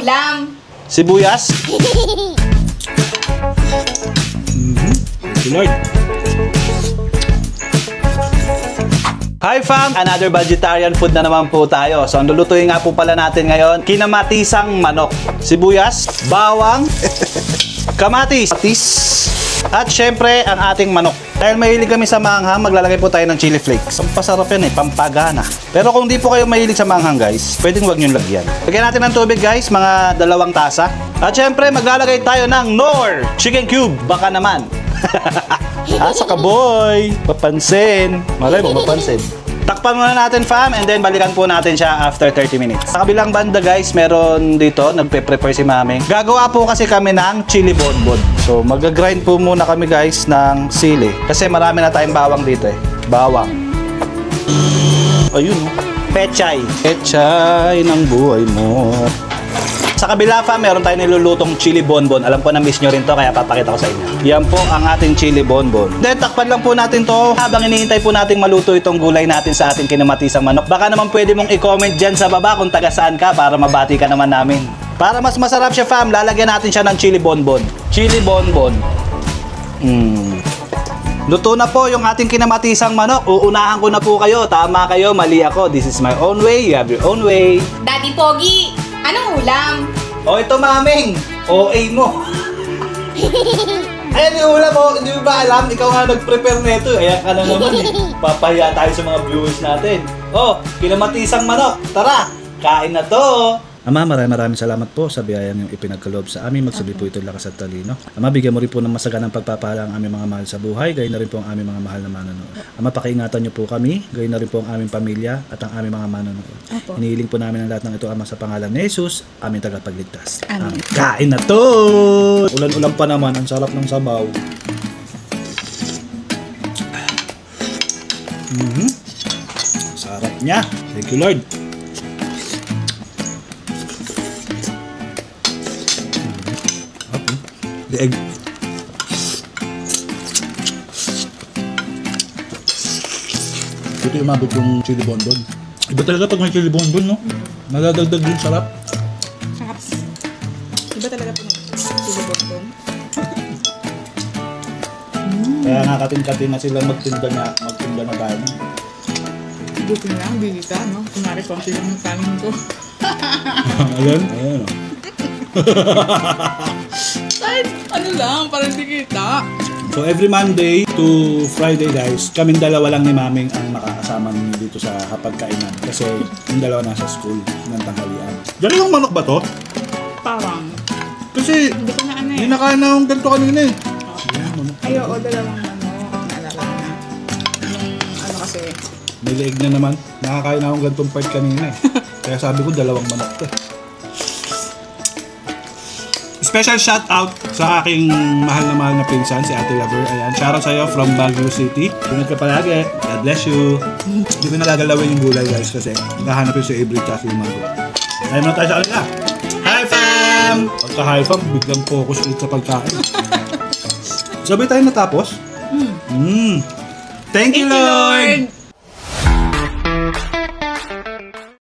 ulam? Sibuyas. Lord. Hi fam! Another vegetarian food na naman po tayo. So ang lulutuin nga po pala natin ngayon, kinamatisang manok. Sibuyas, bawang, kamatis, at syempre ang ating manok. Dahil mahilig kami sa manghang, maglalagay po tayo ng chili flakes. Pampasarap yan pampagana. Pero kung di po kayo mahilig sa manghang guys, pwedeng wag nyo lagyan. Lagyan natin ng tubig guys, mga 2 tasa. At syempre maglalagay tayo ng Knorr Chicken Cube. Baka naman. Saka boy, papansin. Malay mo, mapansin. Takpan muna natin fam and then balikan po natin siya after 30 minutes. Sa kabilang banda guys, meron dito, nagpe-prepare si mami. Gagawa po kasi kami ng chili bonbon. So mag-grind po muna kami guys ng sili. Kasi marami na tayong bawang dito eh. Bawang. Ayun oh. Pechay. Pechay ng buhay mo. Sa kabila fam, meron tayong nilulutong chili bonbon. Alam ko na miss nyo rin to, kaya papakita ko sa inyo. Yan po ang ating chili bonbon. Then, takpan lang po natin to habang iniintay po natin maluto itong gulay natin sa ating kinamatisang manok. Baka naman pwede mong i-comment dyan sa baba kung taga saan ka para mabati ka naman namin. Para mas masarap siya fam, lalagyan natin siya ng chili bonbon. Chili bonbon. Luto na po yung ating kinamatisang manok. Uunahan ko na po kayo. Tama kayo, mali ako. This is my own way, you have your own way. Daddy Pogi, anong ulam? O ito maming, OA mo. Ayan yung ulam mo, hindi mo ba alam? Ikaw nga nag-prepare nito. Ayan ka na naman eh. Papahiya tayo sa mga viewers natin. Oh, kinamatisang manok. Tara, kain na to. Ama, maraming salamat po sa biyayang yung ipinagkaloob sa amin. Magsabi po ito lakas at talino. Ama, bigyan mo rin po ng masaganang pagpapala ang aming mga mahal sa buhay. Gayon na rin po ang aming mga mahal na manonood. Ama, pakiingatan niyo po kami. Gayon na rin po ang aming pamilya at ang aming mga manonood. Hinihiling po namin ang lahat ng ito, Ama, sa pangalan ni Jesus, aming tagapagligtas. Amen. Kain na to! Ulan-ulan pa naman. Ang sarap ng sabaw. Sarap niya. Thank you, Lord. The egg. Ito yung umabot yung chili bonbon. Iba talaga pag may chili bonbon, no? Nadadagdag yung sarap. Sarap. Iba talaga pag chili bonbon. Kaya nakatin-katin na sila magtinda na tayo. Buti na lang, bili ka, no? Kunwari po ang sila ng kanin ko. Ayan? Ayan, no? Ano lang, parang di kita. So every Monday to Friday guys, kaming dalawa lang ni Maming ang makakasama ninyo dito sa hapagkainan. Kasi yung dalawa nasa school ng tanghalian. Diyan yung manok ba to? Parang. Kasi Hindi ko na ano eh. hindi nakain na akong ganito kanina eh. Ay, oo, dalawang manok. Naalala ko na. Yung ano kasi. May leeg na naman. Nakakain na akong ganitong part kanina eh. Kaya sabi ko dalawang manok to. Special shout out sa aking mahal na pinsan, si Ate Lover. Ayan, shout out sa'yo from Baguio City. Tunod ka palagi. God bless you. Hindi ko nagagalawin yung gulay guys kasi nakahanap yung si Avery at yung Mago. Ayaw na tayo sa kanila. Hi fam! Pagka-hi fam, biglang focus ulit sa pagkain. Sabay tayo natapos? Thank you Lord!